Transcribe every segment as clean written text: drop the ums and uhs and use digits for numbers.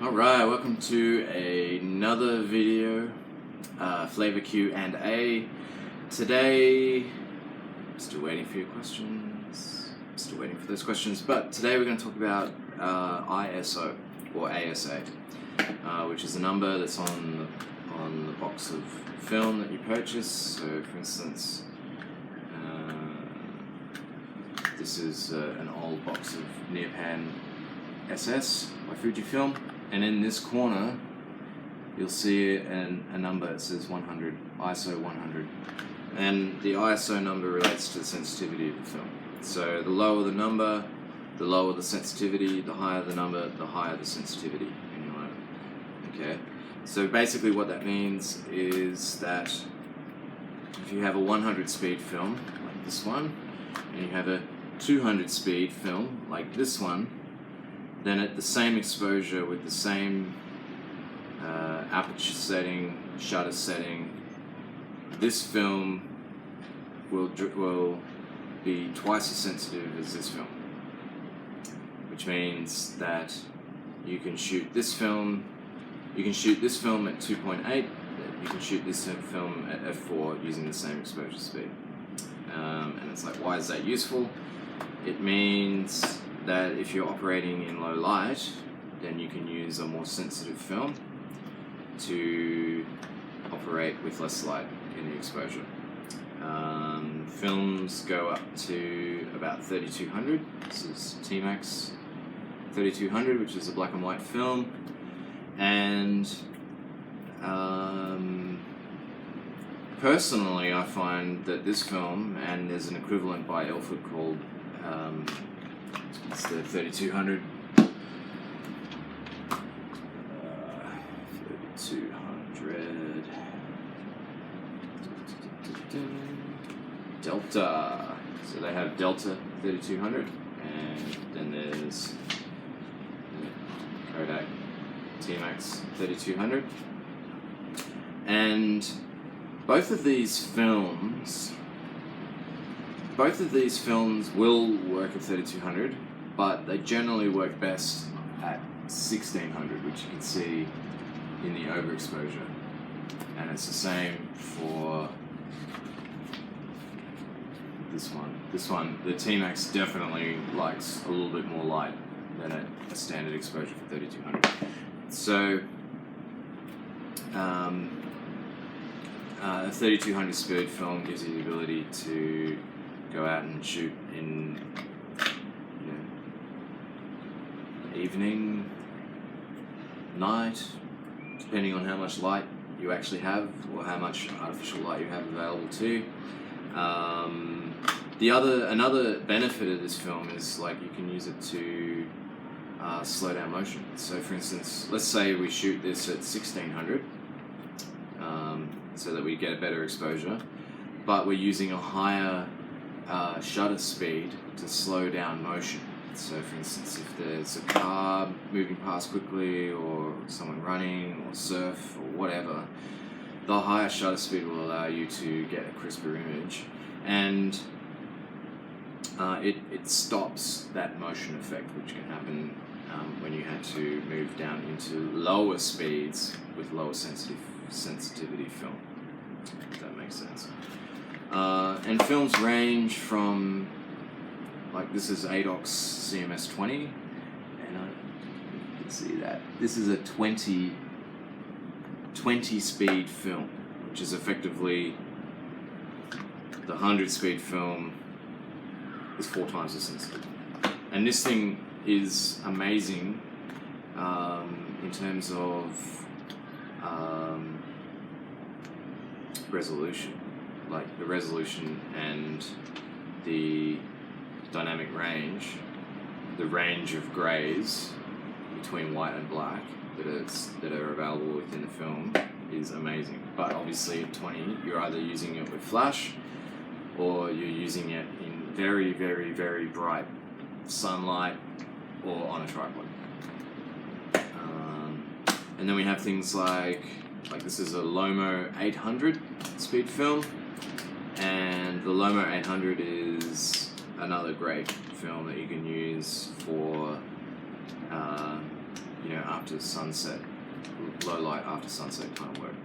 Alright, welcome to another video, FLAVR Q&A. Today, I'm still waiting for your questions, but today we're going to talk about ISO, or ASA, which is a number that's on the box of film that you purchase. So for instance, this is an old box of Neopan SS by Fujifilm. And in this corner, you'll see a number that says 100, ISO 100. And the ISO number relates to the sensitivity of the film. So the lower the number, the lower the sensitivity, the higher the number, the higher the sensitivity in your own. Okay? So basically what that means is that if you have a 100 speed film, like this one, and you have a 200 speed film, like this one, then at the same exposure with the same aperture setting, shutter setting, this film will be twice as sensitive as this film, which means that you can shoot this film at 2.8, you can shoot this film at f4 using the same exposure speed. And it's like, why is that useful? It means that if you're operating in low light, then you can use a more sensitive film to operate with less light in the exposure. Films go up to about 3200. This is T-Max 3200, which is a black and white film. And personally, I find that this film, and there's an equivalent by Ilford called it's the 3200. 3200 Delta. So they have Delta 3200, and then there's Kodak T-Max 3200. And both of these films will work at 3200, but they generally work best at 1600, which you can see in the overexposure. And it's the same for this one. This one, the T-Max definitely likes a little bit more light than a standard exposure for 3200. So, a 3200 speed film gives you the ability to go out and shoot in evening, night, depending on how much light you actually have or how much artificial light you have available to you. Another benefit of this film is like you can use it to slow down motion. So for instance, let's say we shoot this at 1600 so that we get a better exposure, but we're using a higher shutter speed to slow down motion. So for instance, if there's a car moving past quickly, or someone running, or surf, or whatever, the higher shutter speed will allow you to get a crisper image, and it stops that motion effect which can happen when you had to move down into lower speeds with lower sensitivity film, if that makes sense. And films range from, like this is ADOX CMS 20, and you can see that this is a 20 speed film, which is effectively the 100 speed film is 4 times as sensitive. And this thing is amazing in terms of resolution. Like the resolution and the dynamic range, the range of grays between white and black that are available within the film is amazing. But obviously at 20, you're either using it with flash or you're using it in very, very, very bright sunlight or on a tripod. And then we have things like this is a Lomo 800 speed film, and the Lomo 800 is another great film that you can use for after sunset, low light after sunset kind of work.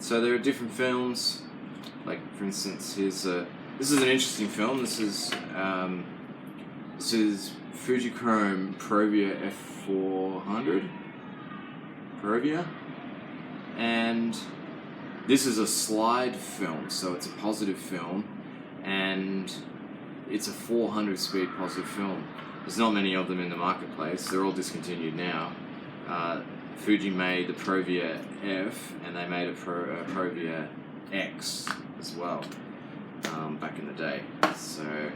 So there are different films, like for instance, this is an interesting film. This is Fujichrome Provia F400 Provia, and this is a slide film, so it's a positive film, and it's a 400 speed positive film. There's not many of them in the marketplace. They're all discontinued now. Fuji made the Provia F, and they made a Provia X as well back in the day. So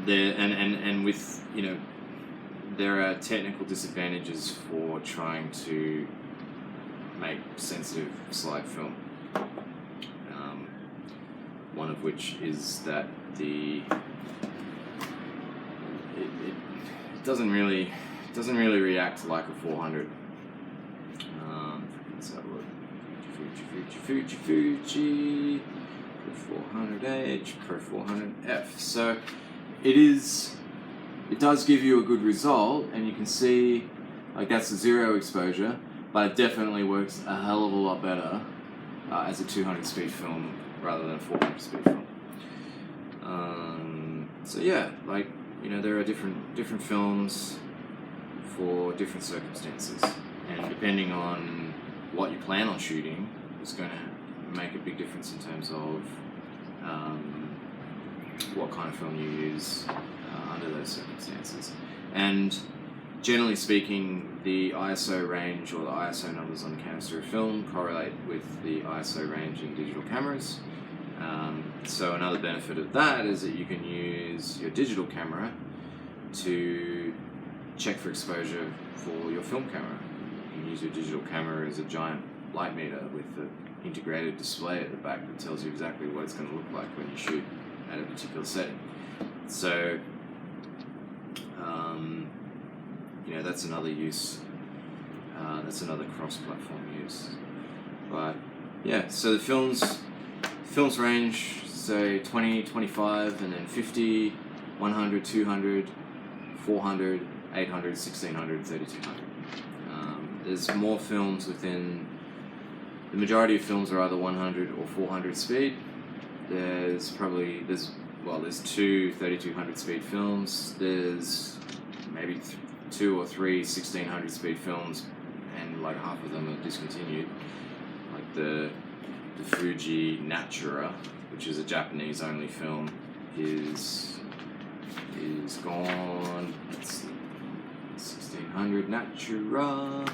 there and with there are technical disadvantages for trying to make sensitive slide film. One of which is that it doesn't really react like a 400. Let's have a look. Fuji Pro 400H, Pro 400F. So it does give you a good result, and you can see like that's a 0 exposure, but it definitely works a hell of a lot better as a 200 speed film rather than a 400 speed film. So yeah, like there are different films for different circumstances, and depending on what you plan on shooting is going to make a big difference in terms of what kind of film you use under those circumstances. And generally speaking, the ISO range or the ISO numbers on canister of film correlate with the ISO range in digital cameras. So another benefit of that is that you can use your digital camera to check for exposure for your film camera. You can use your digital camera as a giant light meter with an integrated display at the back that tells you exactly what it's going to look like when you shoot at a particular setting. So, that's another use. That's another cross-platform use. But yeah, so the films range, say 20, 25, and then 50, 100, 200, 400, 800, 1600, 3200. There's more films within. The majority of films are either 100 or 400 speed. There's two 3200 speed films. There's maybe 2 or 3 1600 speed films, and like half of them are discontinued. Like the Fuji Natura, which is a Japanese only film, is gone. It's 1600 Natura.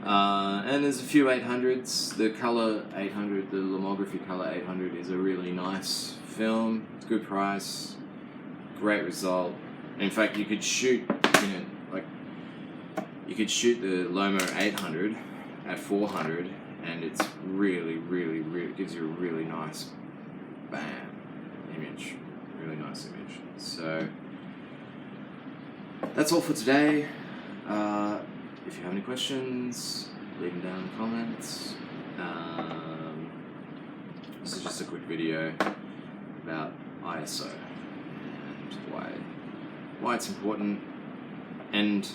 And there's a few 800s. The color 800, the Lomography color 800 is a really nice film. It's a good price, great result. In fact, you could shoot, you could shoot the Loma 800 at 400, and it's really gives you a really nice image, really nice image. So that's all for today. If you have any questions, leave them down in the comments. This is just a quick video about ISO and why it's important. And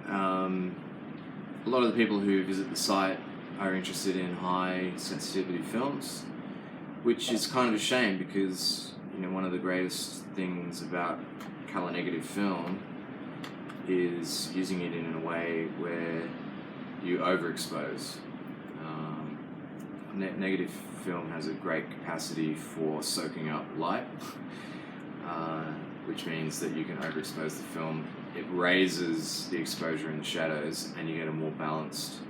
a lot of the people who visit the site are interested in high sensitivity films, which is kind of a shame because one of the greatest things about color negative film is using it in a way where you overexpose. Negative film has a great capacity for soaking up light, which means that you can overexpose the film. It raises the exposure in the shadows, and you get a more balanced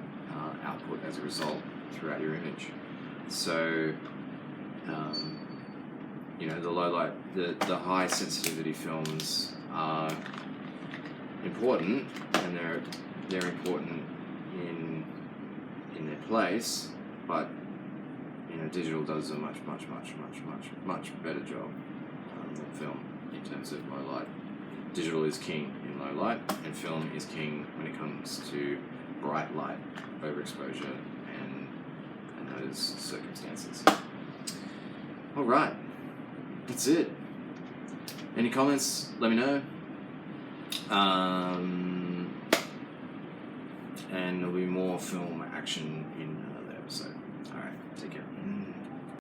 output as a result throughout your image. So, the low light, the high sensitivity films are important, and they're important in their place, but digital does a much better job than film in terms of low light. Digital is king in low light, and film is king when it comes to bright light, overexposure, and those circumstances. All right, that's it. Any comments? Let me know. And there'll be more film action in